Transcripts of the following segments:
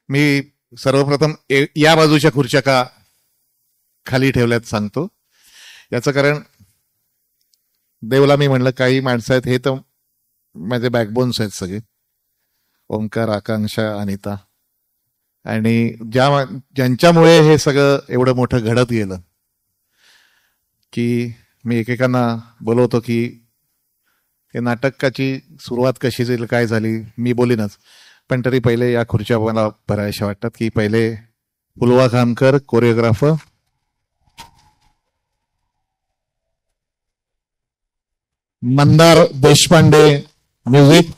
मी सर्वप्रथम या बाजूच्या खुर्च्या का खाली ठेवल्यात सांगतो. याचं कारण देवला मी म्हणलं काही माणसं आहेत हे तर माझे बॅकबोन्स आहेत सगळे, ओंकार, आकांक्षा, अनिता, आणि ज्यांच्यामुळे हे सगळं एवढं मोठं घडत गेलं की मी एकेकांना बोलवतो की हे नाटकाची सुरुवात कशी झाली काय झाली मी बोलीनच, पण तरी पहिले या खुर्च्या मला भरायशा वाटतात की पहिले पुलवा खामकर कोरिओग्राफर, मंदार देशपांडे म्युझिक,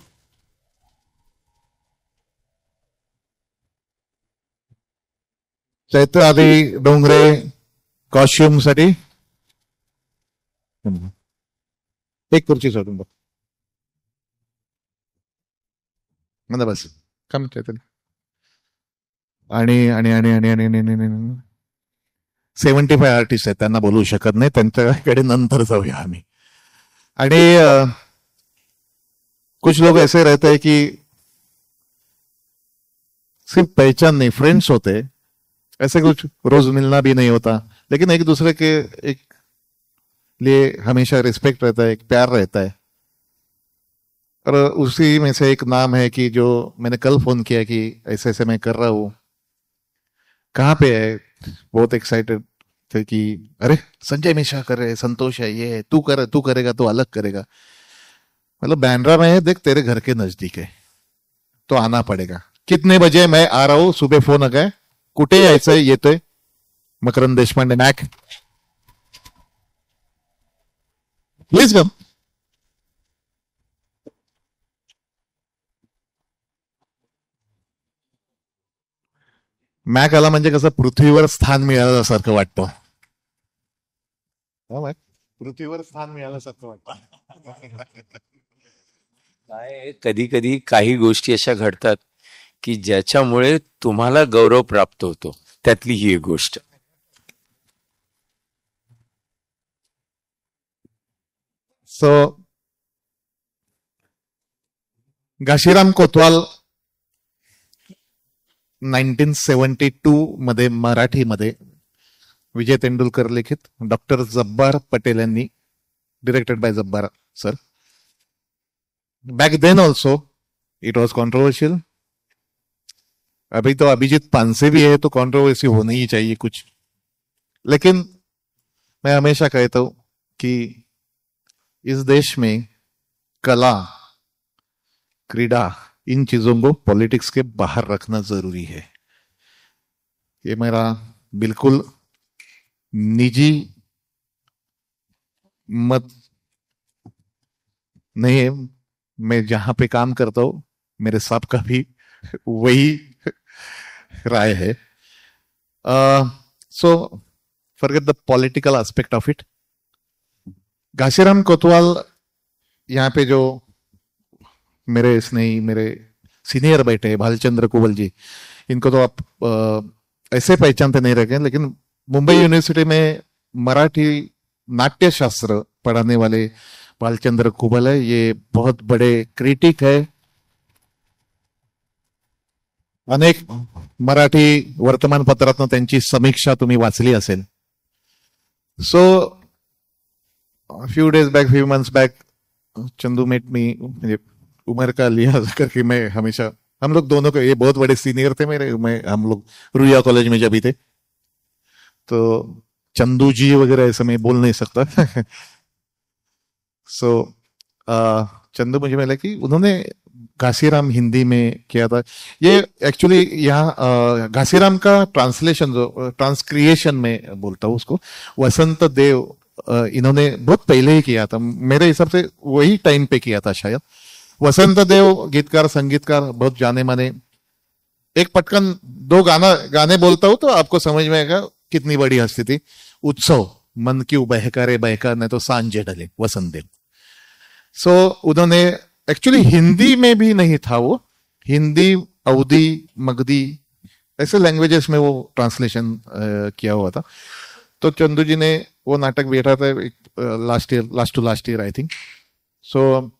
चैत्र आदी डोंगरे कॉस्ट्युम साठी. एक खुर्ची सोडून बघ मला बस काम चैत्र. आणि आणि आणि आणि आणि आणि 75 आर्टिस्ट आहेत, त्यांना बोलू शकत नाही, त्यांच्याकडे नंतर जाऊया आम्ही. आणि कुछ लोग ऐसे रहते हैं कि सिर्फ पहचान नहीं, फ्रेंड्स होते, ऐसे कुछ रोज मिलना भी नहीं होता, लेकिन एक दूसरे के एक लिए हमेशा रिस्पेक्ट रहता है, एक प्यार रहता है. और उसी में से एक नाम है कि जो मैंने कल फोन किया कि ऐसे ऐसे मैं कर रहा हूँ, कहाँ पे है, बहुत एक्साइटेड थे कि अरे संजय मिश्रा कर रहे, संतोष है, ये तू कर, तू करेगा तो अलग करेगा. मतलब बैंड्रा में है, देख तेरे घर के नजदीक है तो आना पड़ेगा. कितने बजे मैं आ रहा हूं, सुबह फोन आ गए, कुठे यायचंय, येतोय. Makarand Deshpande Mac, please come. Mac आला म्हणजे कसं पृथ्वीवर स्थान मिळाल्यासारखं वाटतं. पृथ्वीवर स्थान मिळाल्यासारखं वाटतं. काय कधी कधी काही गोष्टी अशा घडतात की ज्याच्यामुळे तुम्हाला गौरव प्राप्त होतो, त्यातली ही एक गोष्ट. सो घाशीराम कोतवाल 1972 मध्ये मराठीमध्ये विजय तेंडुलकर लिखित, डॉक्टर जब्बार पटेल यांनी, directed by Jabbar sir. Back then also it was controversial. अभी तो अभिजीत पानसे भी है तो कंट्रोवर्सी होनी ही चाहिए कुछ. लेकिन मैं हमेशा कहता हूं कि इस देश में कला, क्रीड़ा, इन चीजों को पॉलिटिक्स के बाहर रखना जरूरी है. ये मेरा बिल्कुल निजी मत नहीं है. मैं जहां पे काम करता हूं मेरे साहब का भी वही राय है. So forget the political aspect of it. Ghasiram कोतवाल यहाँ पे जो मेरे स्नेही, मेरे सीनियर बैठे भालचंद्र कुबल जी, इनको तो आप ऐसे पहचानते नहीं रखे, लेकिन मुंबई यूनिवर्सिटी में मराठी नाट्यशास्त्र पढ़ाने वाले भालचंद्र कुबल है. ये बहुत बड़े क्रिटिक है, अनेक मराठी वर्तमानपत्रातनं त्यांची समीक्षा तुम्ही वाचली असेल. So few days back, few months back, Chandu met me, उम्र का लिहाज करके मैं हमेशा, हम लोग दोनों को, ये बहुत बड़े सीनियर थे मेरे, हम लोग रुया कॉलेज में जब भी थे, तो चंदू जी वगैरह ऐसा मैं बोल नहीं सकता. सो चंदू मुझे मिला कि उन्होंने घासीराम हिंदी में किया था. ये एक्चुअली यहाँ घासीराम का ट्रांसलेशन, जो ट्रांसक्रिएशन में बोलता हूँ उसको, वसंत देव इन्होंने बहुत पहले ही किया था, मेरे हिसाब से वही टाइम पे किया था शायद. वसंत देव गीतकार, संगीतकार, बहुत जाने माने. एक पटकन दो गाने बोलता हूं तो आपको समझ में आएगा कितनी बड़ी हस्ती थी. उत्सव, मन क्यों बहका रे बहका, नहीं तो सांझे ढले, वसंत देव. सो उन्होंने एक्चुअली हिंदी में भी नहीं था वो, हिंदी, अवधी, मगधी, ऐसे लैंग्वेजेस में वो ट्रांसलेशन किया हुआ था. तो चंदू जी ने वो नाटक बैठा था last to last year I think. So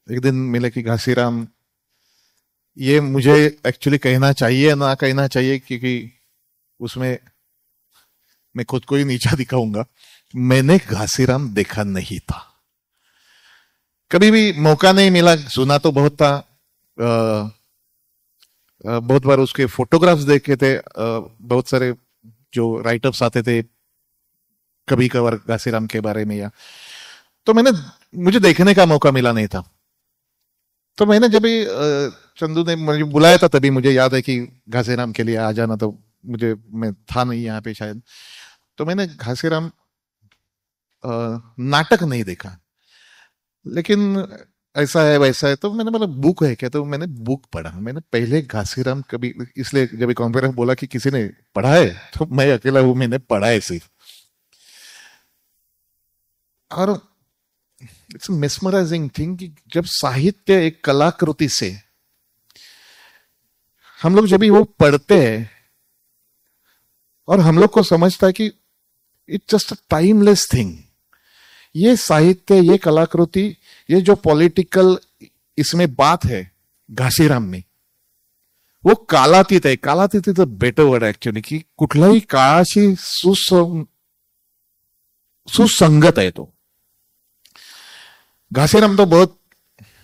एक दिन मिले कि घासीराम ये मुझे एक्चुअली कहना चाहिए ना कहना चाहिए, क्योंकि उसमें मैं खुद को ही नीचा दिखाऊंगा। मैंने घासीराम देखा नहीं था, कभी भी मौका नहीं मिला। सुना तो बहुत था, बहुत बार उसके फोटोग्राफ्स देखे थे, बहुत सारे जो राइटअप्स आते थे कभी कभार घासीराम के बारे में, या तो मुझे देखने का मौका मिला नहीं था। तो मैंने जब भी चंदू ने मुझे बुलाया था, तभी मुझे याद है कि घासीराम के लिए आ जाना, तो मैं था नहीं यहाँ पे शायद। तो मैंने घासीराम नाटक नहीं देखा, लेकिन ऐसा है वैसा है, तो मैंने बोला बुक है क्या, तो मैंने बुक पढ़ा। मैंने पहले घासीराम कभी, इसलिए जब कॉन्फ्रेंस बोला कि किसी ने पढ़ा है, तो मैं अकेला हूं, मैंने पढ़ा है सिर्फ। और इट्स मेस्मराइजिंग थिंग कि जब साहित्य एक कलाकृति से हम लोग जब भी वो पढ़ते हैं और हम लोग को समझता है कि it's just a timeless thing, ये साहित्य, ये कलाकृति, ये जो पॉलिटिकल इसमें बात है घासीराम में, वो कालातीत है। कालातीत is a better word actually, की कुठल्याही काळाशी सुसंगत है। तो घासीराम तो बहुत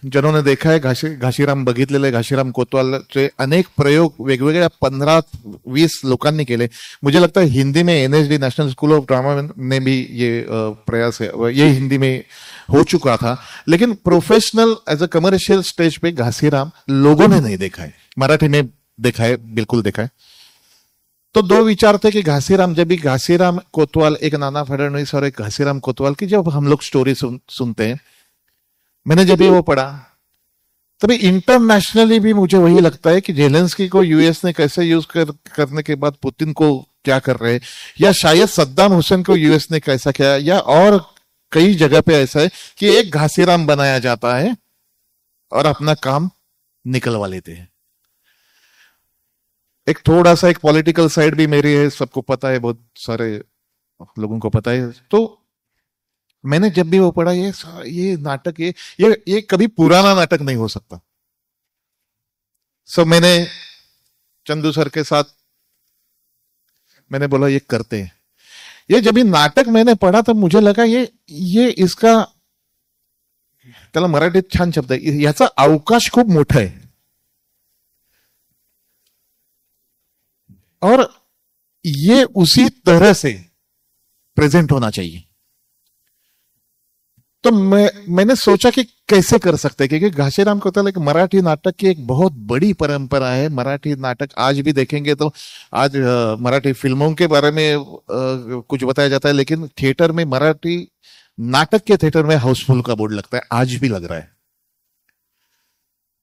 जनों ने देखा है, घासीराम बघितलेले, घासीराम कोतवालचे अनेक प्रयोग वेगवेगळ्या 15-20 लोकांनी केले। मुझे लगता है हिंदी में NSD national school of drama ने भी ये प्रयास है, ये हिंदी में हो चुका था, लेकिन professional as a commercial stage पे घासीराम लोगों ने नहीं देखा है। मराठी में देखा है, बिल्कुल देखा है। तो दो विचार थे कि घासीराम, जब भी घासीराम कोतवाल, एक नाना फडणवीस और एक घासीराम कोतवाल की जब हम लोग स्टोरी सुनते हैं, मैंने जब भी वो पढ़ा, तभी इंटरनेशनली भी मुझे वही लगता है कि जेलेंस्की को यूएस ने कैसे यूज करने के बाद पुतिन को क्या कर रहे हैं, या शायद सद्दाम हुसैन को यूएस ने कैसा किया, या और कई जगह पे ऐसा है कि एक घासीराम बनाया जाता है और अपना काम निकलवा लेते हैं। एक थोड़ा सा एक पॉलिटिकल साइड भी मेरी है, सबको पता है, बहुत सारे लोगों को पता है। तो मैंने जब भी वो पढ़ा, ये नाटक, ये कभी पुराना नाटक नहीं हो सकता। सो मैंने चंदू सर के साथ मैंने बोला ये करते हैं। ये जब ये नाटक मैंने पढ़ा तब मुझे लगा ये इसका, त्याला मराठीत छान शब्द आहे, याचा अवकाश खूप मोठा है और ये उसी तरह से प्रेजेंट होना चाहिए। तो मैंने सोचा कि कैसे कर सकते हैं, क्योंकि घासीराम कोतवाल एक मराठी नाटक की एक बहुत बड़ी परंपरा है। मराठी नाटक आज भी देखेंगे तो आज मराठी फिल्मों के बारे में कुछ बताया जाता है, लेकिन थिएटर में, मराठी नाटक के थिएटर में हाउसफुल का बोर्ड लगता है, आज भी लग रहा है।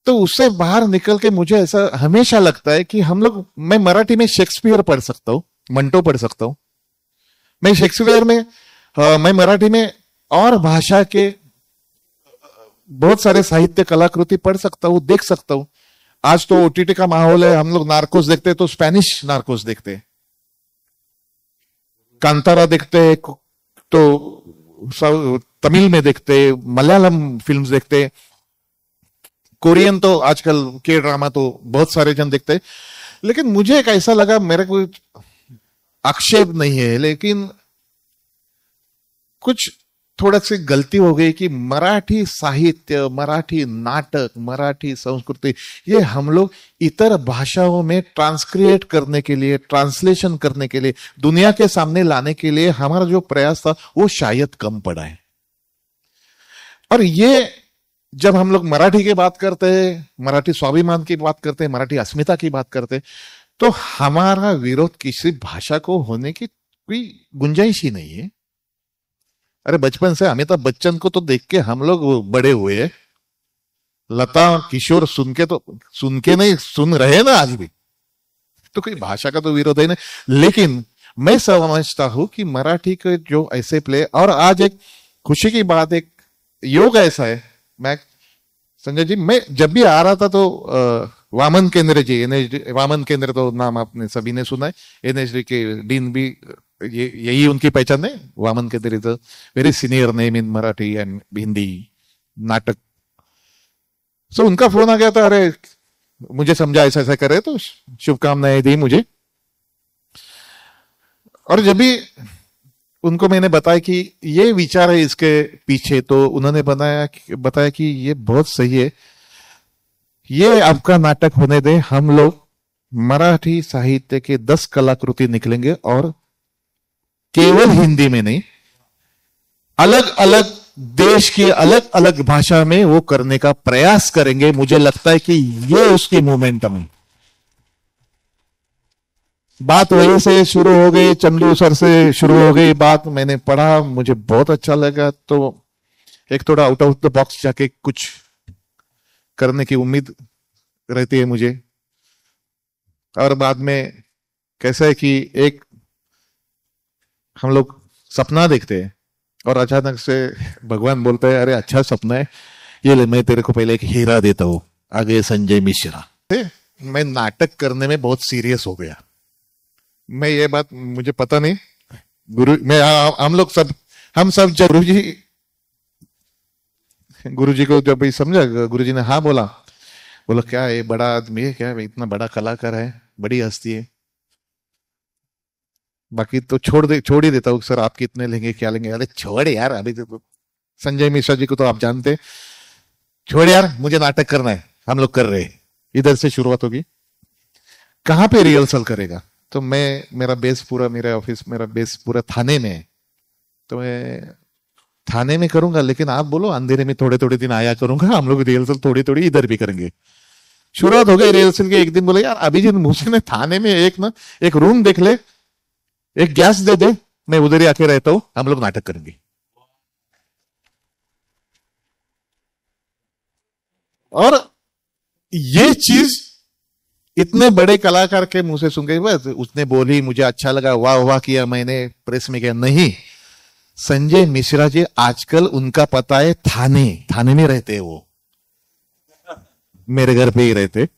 तो उससे बाहर निकल के मुझे ऐसा हमेशा लगता है कि हम लोग, मैं मराठी में शेक्सपियर पढ़ सकता हूं, मंटो पढ़ सकता हूं, मैं शेक्सपियर में, मैं मराठी में और भाषा के बहुत सारे साहित्य कलाकृति पढ़ सकता हूं, देख सकता हूं। आज तो ओटीटी का माहौल है, हम लोग नार्कोस देखते हैं तो स्पेनिश नार्कोस देखते हैं, कांतारा देखते हैं तो तमिल में देखते हैं, मलयालम फिल्म्स देखते हैं, कोरियन तो आजकल के ड्रामा तो बहुत सारे जन देखते हैं। लेकिन मुझे एक ऐसा लगा, मेरा कोई आक्षेप नहीं है, लेकिन कुछ थोड़ा सी गलती हो गई कि मराठी साहित्य, मराठी नाटक, मराठी संस्कृति, ये हम लोग इतर भाषाओं में ट्रांसक्रिएट करने के लिए, ट्रांसलेशन करने के लिए, दुनिया के सामने लाने के लिए हमारा जो प्रयास था वो शायद कम पड़ा है। और ये जब हम लोग मराठी की बात करते हैं, मराठी स्वाभिमान की बात करते हैं, मराठी अस्मिता की बात करते हैं, तो हमारा विरोध किसी भाषा को होने की कोई गुंजाइश ही नहीं है। अरे बचपन से अमिताभ बच्चन को तो देख के हम लोग बड़े हुए हैं, लता किशोर सुन के नहीं, सुन रहे ना आज भी, तो कोई भाषा का तो विरोध है नहीं। लेकिन मैं समझता हूं कि मराठी के जो ऐसे प्ले, और आज एक खुशी की बात, एक योग ऐसा है, मैं संजय जी, मैं जब भी आ रहा था तो वामन केंद्र जी, एनएचडी वामन केंद्र तो नाम आपने सभी ने सुना है, एनएचडी के डीन भी यही उनकी पहचान है। वामन केंद्र is very senior name in Marathi and Hindi नाटक। सो उनका फोन आ गया था, अरे मुझे समझा ऐसा ऐसा करे, तो शुभकामनाएं दी मुझे। और जब भी उनको मैंने बताया कि ये विचार है इसके पीछे, तो उन्होंने बताया कि ये बहुत सही है, ये आपका नाटक होने दे, हम लोग मराठी साहित्य के 10 कलाकृति निकलेंगे, और केवल हिंदी में नहीं, अलग अलग देश की अलग अलग भाषा में वो करने का प्रयास करेंगे। मुझे लगता है कि ये उसकी मोमेंटम है। बात वहीं से शुरू हो गई, चंदू सर से शुरू हो गई बात। मैंने पढ़ा, मुझे बहुत अच्छा लगा, तो एक थोड़ा आउट ऑफ द बॉक्स जाके कुछ करने की उम्मीद रहती है मुझे। और बाद में कैसा है कि एक हम लोग सपना देखते हैं और अचानक से भगवान बोलता है, अरे अच्छा सपना है, ये ले मैं तेरे को पहले एक हीरा देता हूं, आगे संजय मिश्रा। मैं नाटक करने में बहुत सीरियस हो गया। मैं ये बात मुझे पता नहीं, हम सब जब गुरुजी को जब समझा, गुरुजी ने हाँ बोला क्या ये बड़ा आदमी है, क्या इतना बड़ा कलाकार है, बड़ी हस्ती है, बाकी तो छोड़ ही देता हूँ सर, आप कितने लेंगे क्या लेंगे। अरे छोड़ यार, अभी तो संजय मिश्रा जी को तो आप जानते, छोड़ यार, मुझे नाटक करना है, हम लोग कर रहे हैं। इधर से शुरुआत होगी, कहाँ पे रिहर्सल करेगा, तो मेरा बेस पूरा थाने में है, तो मैं थाने में करूंगा, लेकिन आप बोलो अंधेरे में थोड़े थोड़े दिन आया करूंगा, हम लोग रिहर्सल थोड़ी थोड़ी इधर भी करेंगे। शुरुआत हो गई रिहर्सल के। एक दिन बोले, यार अभिजीत मुझे ने थाने में एक रूम देख ले, एक गैस दे दे, मैं उधर ही आके रहता हूं, हम लोग नाटक करेंगे। और ये चीज इतने बड़े कलाकार के मुंह से सुन गई, बस उसने बोली, मुझे अच्छा लगा, वाह वाह किया, मैंने प्रेस में किया। नहीं, संजय मिश्रा जी आजकल उनका पता है थाने में रहते हैं, वो मेरे घर पे ही रहते।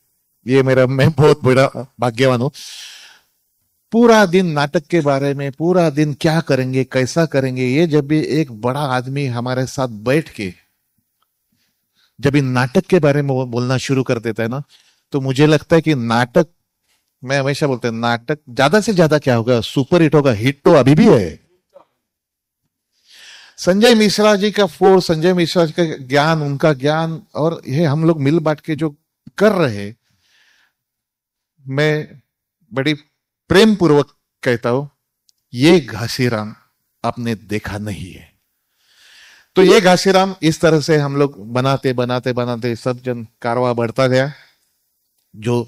मैं बहुत बड़ा भाग्यवान हूं। पूरा दिन नाटक के बारे में, पूरा दिन क्या करेंगे कैसा करेंगे, ये जब भी एक बड़ा आदमी हमारे साथ बैठ के जब इन नाटक के बारे में बोलना शुरू कर देता है ना, तो मुझे लगता है कि नाटक, मैं हमेशा बोलता हूं, नाटक ज्यादा से ज्यादा क्या होगा, सुपर हिट होगा। हिट तो अभी भी है। संजय मिश्रा जी का फोर्स, संजय मिश्रा जी का ज्ञान, उनका ज्ञान, और ये हम लोग मिल बांट के जो कर रहे, मैं बड़ी प्रेम पूर्वक कहता हूं, ये घासीराम आपने देखा नहीं है। तो ये घासीराम इस तरह से हम लोग बनाते बनाते बनाते सब जन कारवा बढ़ता गया। जो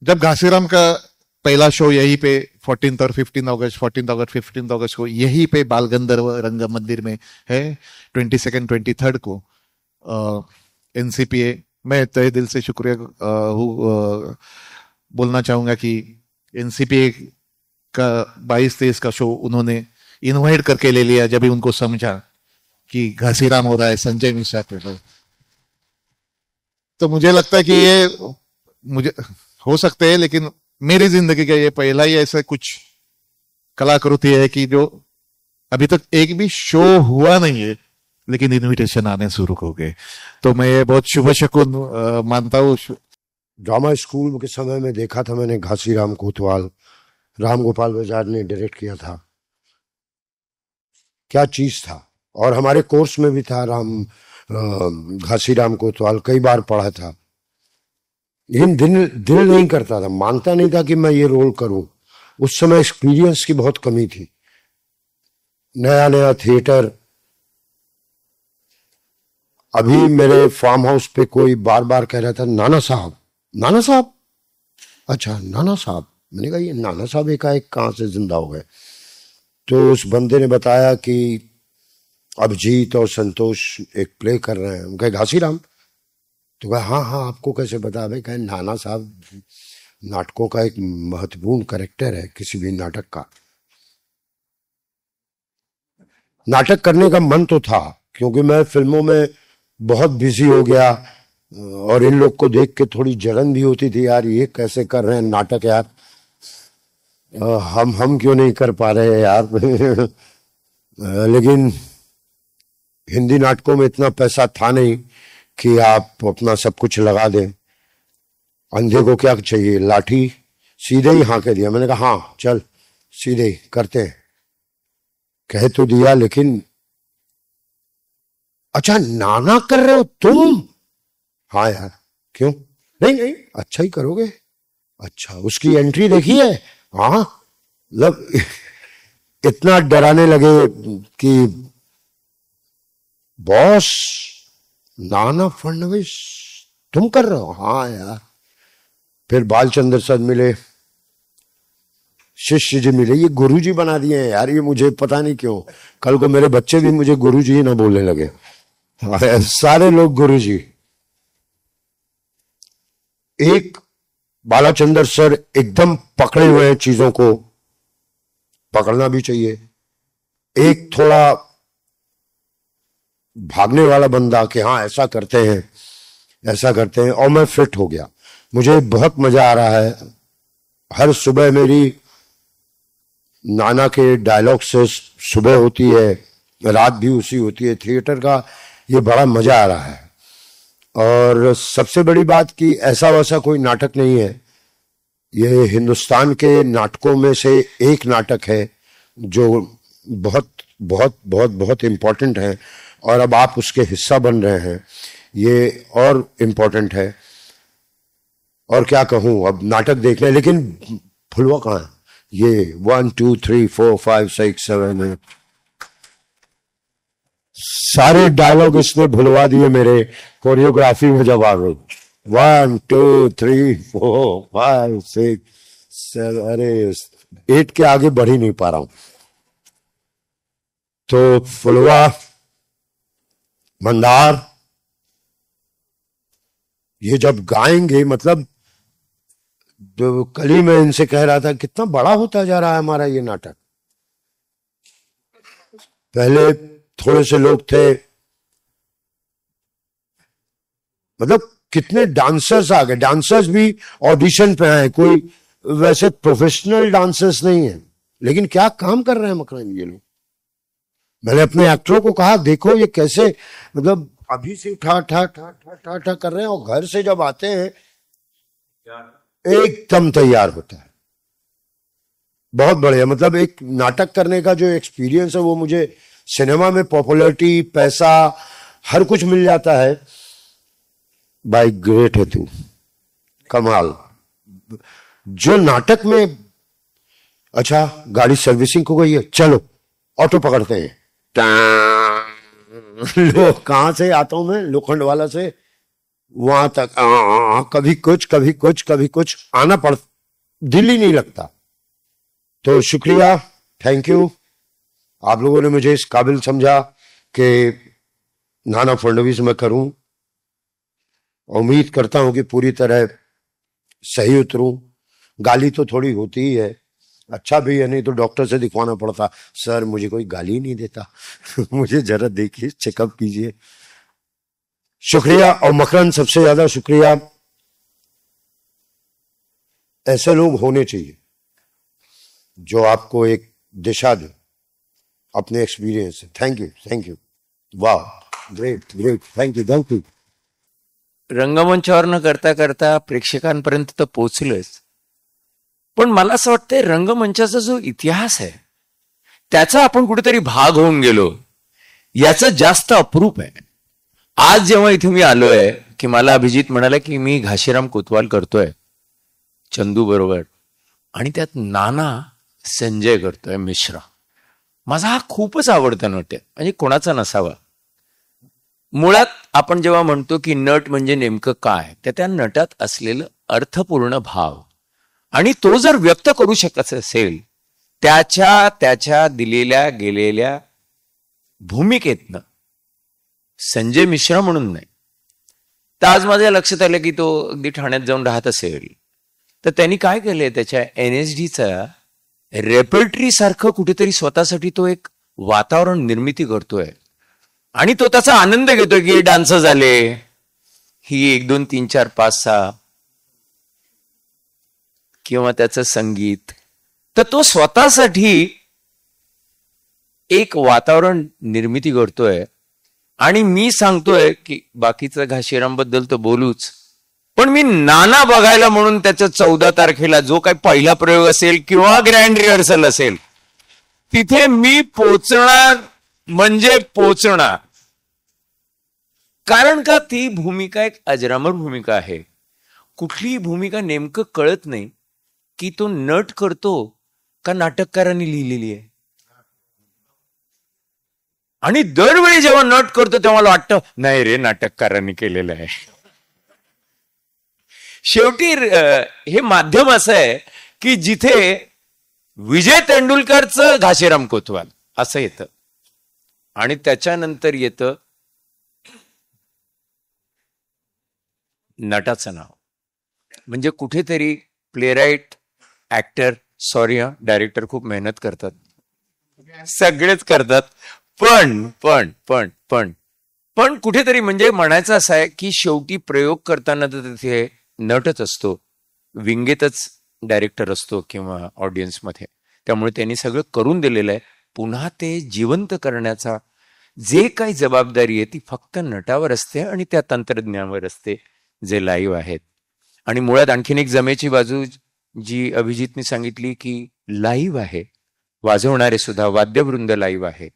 जब घासीराम का पहला शो यहीं पे 14 और 15 अगस्त को यहीं पे बाल गंधर्व रंग मंदिर में है, 22 23 को एनसीपीए, मैं तहे दिल से शुक्रिया बोलना चाहूंगा कि एनसीपीए का 22-23 का शो उन्होंने इनवाइट करके ले लिया, जब भी उनको समझा कि घासीराम हो रहा है संजय मिश्रा पे। तो मुझे लगता है कि ये मुझे हो सकते हैं, लेकिन मेरी जिंदगी का ये पहला ही ऐसा कुछ कलाकृति है कि जो अभी तक एक भी शो हुआ नहीं है, लेकिन इनविटेशन आने शुरू हो गए। तो मैं ये बहुत शुभ शकुन मानता हूँ। ड्रामा स्कूल के समय में देखा था मैंने घासीराम कोतवाल, राम गोपाल बजाज ने डायरेक्ट किया था। क्या चीज था। और हमारे कोर्स में भी था घासीराम कोतवाल, कई बार पढ़ा था, लेकिन दिल नहीं करता था, मानता नहीं था कि मैं ये रोल करूं। उस समय एक्सपीरियंस की बहुत कमी थी, नया नया थिएटर। अभी मेरे फार्म हाउस पे कोई बार बार कह रहा था, नाना साहब, नाना साहब, अच्छा नाना साहब। मैंने कहा ये नाना साहब एकाएक कहाँ से जिंदा हो गए। तो उस बंदे ने बताया कि अभिजीत और संतोष एक प्ले कर रहे हैं। उनका घासीराम। तो कहा हाँ हाँ, आपको कैसे पता। भाई कहे नाना साहब नाटकों का एक महत्वपूर्ण कैरेक्टर है किसी भी नाटक का। नाटक करने का मन तो था, क्योंकि मैं फिल्मों में बहुत बिजी हो गया और इन लोग को देख के थोड़ी जलन भी होती थी, यार ये कैसे कर रहे हैं नाटक यार, हम क्यों नहीं कर पा रहे यार। लेकिन हिंदी नाटकों में इतना पैसा था नहीं कि आप अपना सब कुछ लगा दें। अंधे को क्या चाहिए, लाठी, सीधे ही हाँ कह दिया। मैंने कहा हाँ चल सीधे ही करते हैं, कह तो दिया लेकिन अच्छा नाना कर रहे हो तुम? हाँ यार क्यों? नहीं नहीं अच्छा ही करोगे। अच्छा उसकी एंट्री देखी है? हाँ मतलब इतना डराने लगे कि बॉस नाना फडणवीस तुम कर रहे हो? हाँ यार। फिर बालचंद्र सर मिले, शिष्य जी मिले, ये गुरुजी बना दिए हैं यार ये, मुझे पता नहीं क्यों। कल को मेरे बच्चे भी मुझे गुरुजी ना बोलने लगे, सारे लोग गुरुजी। एक बालाचंद्र सर एकदम पकड़े हुए हैं चीजों को, पकड़ना भी चाहिए। एक थोड़ा भागने वाला बंदा कि हाँ ऐसा करते हैं ऐसा करते हैं, और मैं फिट हो गया। मुझे बहुत मजा आ रहा है। हर सुबह मेरी नाना के डायलॉग से सुबह होती है, रात भी उसी होती है। थिएटर का ये बड़ा मजा आ रहा है। और सबसे बड़ी बात कि ऐसा वैसा कोई नाटक नहीं है, ये हिंदुस्तान के नाटकों में से एक नाटक है जो बहुत बहुत बहुत बहुत इम्पोर्टेंट है, और अब आप उसके हिस्सा बन रहे हैं, ये और इम्पोर्टेंट है। और क्या कहूं, अब नाटक देखना है, लेकिन फुलवा कहाँ है? ये 1 2 3 4 5 6 7 8 सारे डायलॉग इसने भुलवा दिए मेरे कोरियोग्राफी में जब आ गई। 1 2 3 4 5 6 7 अरे 8 के आगे बढ़ ही नहीं पा रहा हूं। तो फुलवा, मंदार, ये जब गाएंगे, मतलब जो कल ही मैं इनसे कह रहा था कितना बड़ा होता जा रहा है हमारा ये नाटक। पहले थोड़े से लोग थे, मतलब कितने डांसर्स आ गए, डांसर्स भी ऑडिशन पे आए, कोई वैसे प्रोफेशनल डांसर्स नहीं है, लेकिन क्या काम कर रहे हैं मकरंद ये लोग। मैंने अपने एक्टरों को कहा देखो ये कैसे, मतलब अभी से ठा ठा ठा ठा ठा ठा कर रहे हैं, और घर से जब आते हैं एकदम तैयार होता है। बहुत बढ़िया, मतलब एक नाटक करने का जो एक्सपीरियंस है वो मुझे सिनेमा में पॉपुलैरिटी, पैसा, हर कुछ मिल जाता है। भाई ग्रेट है तू, कमाल। जो नाटक में, अच्छा गाड़ी सर्विसिंग को गई है, चलो ऑटो पकड़ते हैं। लो कहां से आता हूं मैं, लोखंड वाला से वहां तक, कभी कुछ कभी कुछ कभी कुछ, आना पड़, दिल ही नहीं लगता। तो शुक्रिया, थैंक यू, आप लोगों ने मुझे इस काबिल समझा कि नाना फडणवीस मैं करूं। उम्मीद करता हूं कि पूरी तरह सही उतरूं। गाली तो थोड़ी होती ही है, अच्छा भी है, नहीं तो डॉक्टर से दिखवाना पड़ता, सर मुझे कोई गाली नहीं देता मुझे जरा देखिए, चेकअप कीजिए। शुक्रिया। और मकरंद सबसे ज्यादा शुक्रिया, ऐसे लोग होने चाहिए जो आपको एक दिशा दे अपने एक्सपीरियंस से। थैंक यू, थैंक यू, वाह, great great, thank you, thank you. रंगमंचावर न करता करता प्रेक्षकांपर्यंत तर पोहोचलोयच, पण मला असं वाटतंय रंगमंचाचा जो इतिहास आहे त्याचा आपण कुठेतरी भाग होऊन गेलो, याचं जास्त अप्रूप आहे। आज जेव्हा इथे मी आलोय की मला अभिजित म्हणाला की मी घाशीराम कोतवाल करतोय चंदू बरोबर, आणि त्यात नाना संजय करतोय मिश्रा, माझा हा खूपच आवडता नट आहे, म्हणजे कोणाचा नसावा। मुळात आपण जेव्हा म्हणतो की नट म्हणजे नेमकं काय, तर त्या नटात असलेलं अर्थपूर्ण भाव, आणि तो जर व्यक्त करू शकत असेल त्याच्या दिलेल्या गेलेल्या भूमिकेतनं, संजय मिश्रा म्हणून नाही, तर आज माझ्या लक्षात आलं की तो अगदी ठाण्यात जाऊन राहत असेल, तर त्यांनी काय केलंय, त्याच्या NSDचा रेपर्टरी सारखं कुठेतरी स्वतःसाठी तो एक वातावरण निर्मिती करतोय, आणि तो त्याचा आनंद घेतोय की डान्स झाले, ही 1 2 3 4 5 6 किंवा त्याचं संगीत, तर तो स्वतःसाठी एक वातावरण निर्मिती करतोय। आणि मी सांगतोय की बाकीचं घाशीराम बद्दल तर बोलूच, पण मी नाना बघायला म्हणून त्याच्या 14 तारखेला जो काही पहिला प्रयोग असेल किंवा ग्रँड रिहर्सल असेल तिथे मी पोचणार म्हणजे पोचणार. कारण का ती भूमिका एक अजरामर भूमिका आहे. कुठलीही भूमिका नेमकं कळत नाही की तो नट करतो का नाटककारांनी लिहिलेली आहे. आणि दरवेळी जेव्हा नट करतो तेव्हा मला वाटतं नाही रे नाटककारांनी केलेलं आहे. शेवटी हे माध्यम असं आहे की जिथे विजय तेंडुलकरचं घाशीराम कोतवाल असं येतं आणि त्याच्यानंतर येतं नटाचं नाव. म्हणजे कुठेतरी प्लेराईट, ऍक्टर, सॉरी डायरेक्टर खूप मेहनत करतात, सगळेच करतात, पण पण पण पण पण कुठेतरी म्हणजे म्हणायचं असं आहे की शेवटी प्रयोग करताना तर तिथे नटच असतो, विंगेतच डायरेक्टर असतो किंवा ऑडियन्समध्ये. त्यामुळे त्यांनी सगळं करून दिलेलं आहे. पुन्हा ते जिवंत करण्याचा जे काही जबाबदारी आहे ती फक्त नटावर असते आणि त्या तंत्रज्ञानावर असते जे लाईव्ह आहेत. आणि मुळात आणखीन एक जमेची बाजू जी अभिजितने सांगितली की लाईव्ह आहे, वाजवणारे सुद्धा वाद्यवृंद लाईव्ह आहे,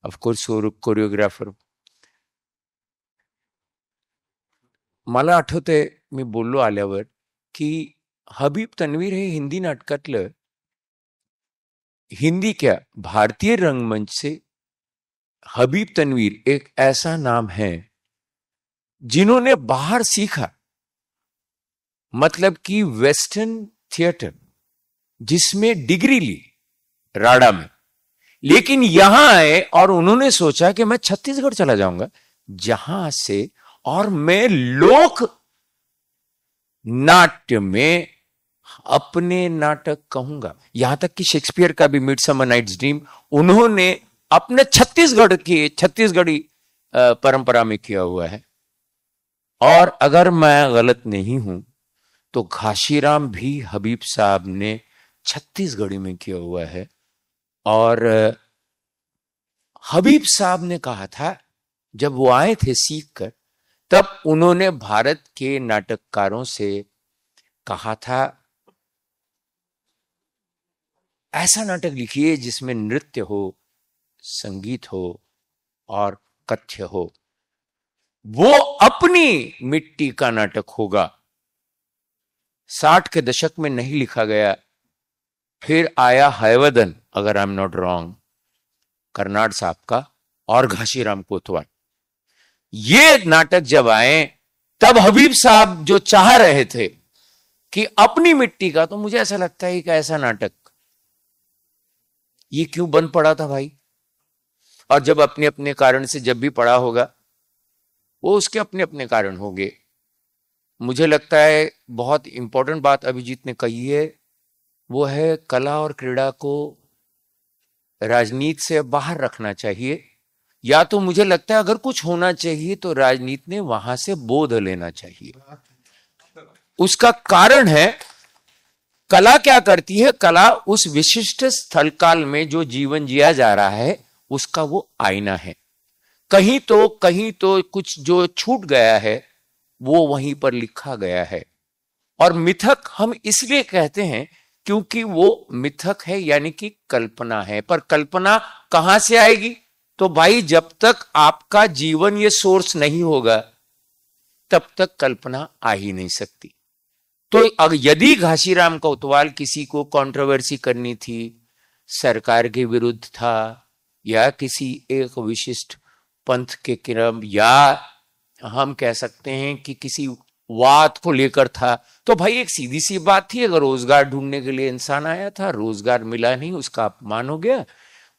ऑफकोर्स कोरिओग्राफर. मला आठवतंय मी बोललो आल्यावर की हबीब तन्वीर हे हिंदी नाटकातलं, हिंदी क्या भारतीय रंगमंच से हबीब तन्वीर एक ऐसा नाम है जिन्होंने बाहर सीखा, मतलब कि वेस्टर्न थिएटर जिसमें डिग्री ली राडा में, लेकिन यहां आए और उन्होंने सोचा कि मैं छत्तीसगढ़ चला जाऊंगा जहां से और मैं लोक नाट्य में अपने नाटक कहूंगा. यहां तक कि शेक्सपियर का भी मिडसमर नाइट्स ड्रीम उन्होंने अपने छत्तीसगढ़ी परंपरा में किया हुआ है. और अगर मैं गलत नहीं हूं तो घाशीराम भी हबीब साहब ने छत्तीसगढ़ी में किया हुआ है. और हबीब साहब ने कहा था जब वो आए थे सीख कर, तब उन्होंने भारत के नाटककारों से कहा था ऐसा नाटक लिखिए जिसमें नृत्य हो, संगीत हो और कथ्य हो. वो अपनी मिट्टी का नाटक होगा. 60 के दशक में नहीं लिखा गया. फिर आया हयवदन, अगर I am not wrong, Karnad साहब का, और घाशीराम कोतवाल. ये नाटक जब आए तब हबीब साहब जो चाह रहे थे कि अपनी मिट्टी का, तो मुझे ऐसा लगता है कि ऐसा नाटक ये क्यों बंद पड़ा था भाई. और जब अपने अपने कारण से जब भी पड़ा होगा वो उसके अपने अपने कारण होंगे. मुझे लगता है बहुत इंपॉर्टेंट बात अभिजीत ने कही है, वो है कला और क्रीड़ा को राजनीति से बाहर रखना चाहिए. या तो मुझे लगता है अगर कुछ होना चाहिए तो राजनीति ने वहां से बोध लेना चाहिए. उसका कारण है कला क्या करती है, कला उस विशिष्ट स्थल काल में जो जीवन जिया जा रहा है उसका वो आईना है. कहीं तो कुछ जो छूट गया है वो वहीं पर लिखा गया है. और मिथक हम इसलिए कहते हैं क्योंकि वो मिथक है, यानी कि कल्पना है. पर कल्पना कहां से आएगी? तो भाई जब तक आपका जीवन ये सोर्स नहीं होगा तब तक कल्पना आ ही नहीं सकती. तो यदि घाशीराम कोतवाल किसी को कंट्रोवर्सी करनी थी, सरकार के विरुद्ध था या किसी एक विशिष्ट पंथ के क्रम, या हम कह सकते हैं कि किसी वाद को लेकर था, तो भाई एक सीधी सी बात थी, अगर रोजगार ढूंढने के लिए इंसान आया था, रोजगार मिला नहीं, उसका अपमान हो गया,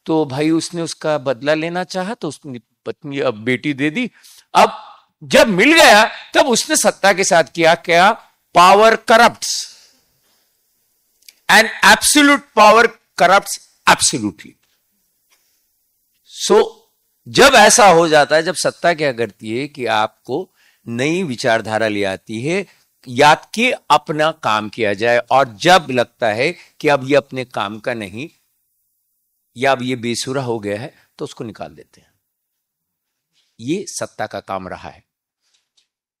तो भाई उसने उसका बदला लेना चाहा तो उसने पत्नी अब बेटी दे दी. अब जब मिल गया तब उसने सत्ता के साथ किया क्या? Power corrupts and absolute power corrupts absolutely. So जब ऐसा हो जाता है, जब सत्ता क्या करती है कि आपको नई विचारधारा ले आती है, याद कि अपना काम किया जाए, और जब लगता है कि अब ये अपने काम का नहीं या अब ये बेसुरा हो गया है तो उसको निकाल देते हैं. ये सत्ता का काम रहा है.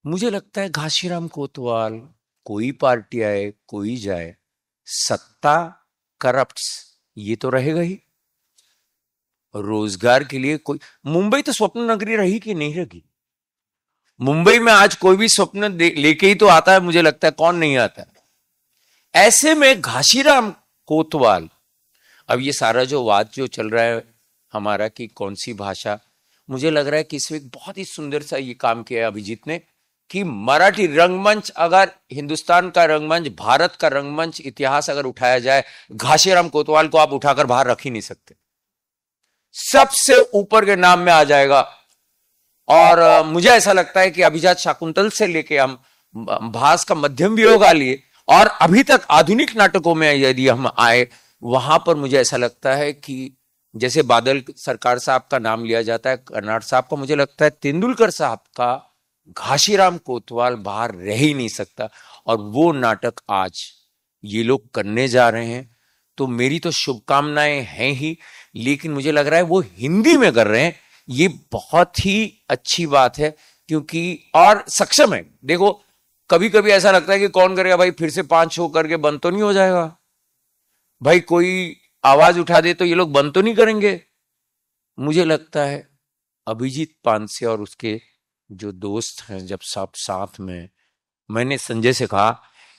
मुझे लगता है घासीराम कोतवाल, कोई पार्टी आए कोई जाए, सत्ता करप्ट्स, ये तो रहेगा ही। रोजगार के लिए कोई, मुंबई तो स्वप्न नगरी रही कि नहीं रही? मुंबई में आज कोई भी स्वप्न लेके ही तो आता है, मुझे लगता है, कौन नहीं आता है। ऐसे में घासीराम कोतवाल, अब ये सारा जो वाद जो चल रहा है हमारा कि कौन सी भाषा, मुझे लग रहा है कि इसमें एक बहुत ही सुंदर सा ये काम किया है अभिजीत ने कि मराठी रंगमंच, अगर हिंदुस्तान का रंगमंच, भारत का रंगमंच इतिहास अगर उठाया जाए, घासीराम कोतवाल को आप उठाकर बाहर रख ही नहीं सकते, सबसे ऊपर के नाम में आ जाएगा। और मुझे ऐसा लगता है कि अभिजात शाकुंतल से लेके हम भास का मध्यम वियोग आ लिए और अभी तक आधुनिक नाटकों में यदि हम आए, वहां पर मुझे ऐसा लगता है कि जैसे बादल सरकार साहब का नाम लिया जाता है, कर्नाड साहब का, मुझे लगता है तेंदुलकर साहब का घासीराम कोतवाल बाहर रह ही नहीं सकता। और वो नाटक आज ये लोग करने जा रहे हैं, तो मेरी तो शुभकामनाएं हैं ही, लेकिन मुझे लग रहा है वो हिंदी में कर रहे हैं, ये बहुत ही अच्छी बात है, क्योंकि और सक्षम है। देखो कभी कभी ऐसा लगता है कि कौन करेगा भाई, फिर से 5 शो करके बंद तो नहीं हो जाएगा भाई, कोई आवाज उठा दे तो ये लोग बंद तो नहीं करेंगे। मुझे लगता है अभिजीत पानसे और उसके जो दोस्त हैं, जब सब साथ में, मैंने संजय से कहा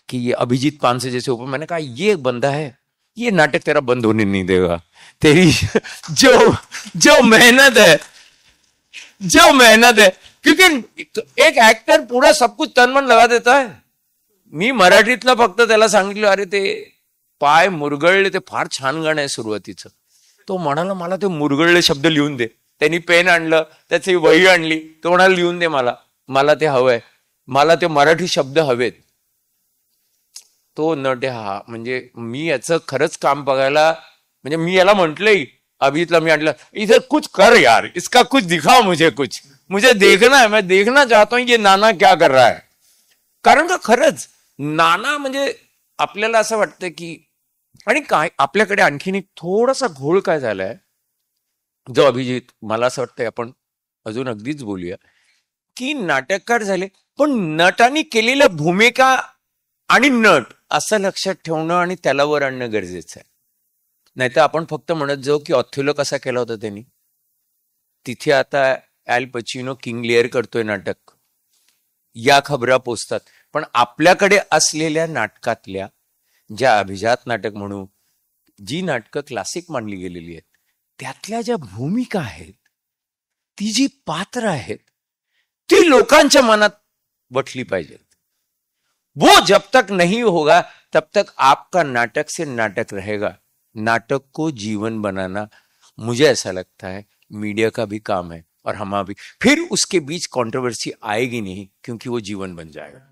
कि ये अभिजीत पानसे जैसे ऊपर, मैंने कहा ये एक बंदा है, ये नाटक तेरा बंद होने नहीं देगा, तेरी जो मेहनत है, जो मेहनत है, क्योंकि एक एक्टर पूरा सब कुछ तन मन लगा देता है। मी मराठीतला फक्त त्याला सांगितलं, अरे ते पाय मुरगळले, ते फार छान गाणं आहे सुरुवातीचं, तो म्हणाला मला ते मुरगळले शब्द लिहून दे, त्यांनी पेन आणलं, त्याची वही आणली, तो म्हणाला लिहून दे, मला ते हवंय, मला ते मराठी शब्द हवेत. तो नट हा, म्हणजे मी याचं खरंच काम बघायला, म्हणजे मी याला म्हंटलंय अभिजीतला, मी आणलं इधर कुछ कर यार, इसका कुछ दिखाओ, मुझे देखना है, मैं देखना चाहता हूं ये नाना क्या कर रहा है. कारण का खरंच नाना म्हणजे आपल्याला असं वाटतं की, आणि काय आपल्याकडे आणखीन एक थोडासा घोळ काय झालाय, जो अभिजित मला असं वाटतंय आपण अजून अगदीच बोलूया, की नाटककार झाले पण नटांनी केलेल्या भूमिका आणि नट असं लक्षात ठेवणं आणि त्याला वर आणणं गरजेचं आहे. नाहीतर आपण फक्त म्हणत जाऊ की ऑथेलो कसा केला होता त्यांनी, तिथे आता एल पचिनो किंग लिअर करतोय नाटक, या खबरा पोचतात. पण आपल्याकडे असलेल्या नाटकातल्या ज्या अभिजात नाटक म्हणू, जी नाटकं क्लासिक मानली गेलेली आहेत, त्यातल्या ज्या भूमिका आहेत, ती जी पात्र आहेत, ती लोकांच्या मनात बठली पाहिजेत. वो जब तक नहीं होगा तब तक आपका नाटक से नाटक रहेगा. नाटक को जीवन बनाना, मुझे ऐसा लगता है मीडिया का भी काम है और हमारा भी. फिर उसके बीच कंट्रोवर्सी आएगी नहीं, क्योंकि वो जीवन बन जाएगा.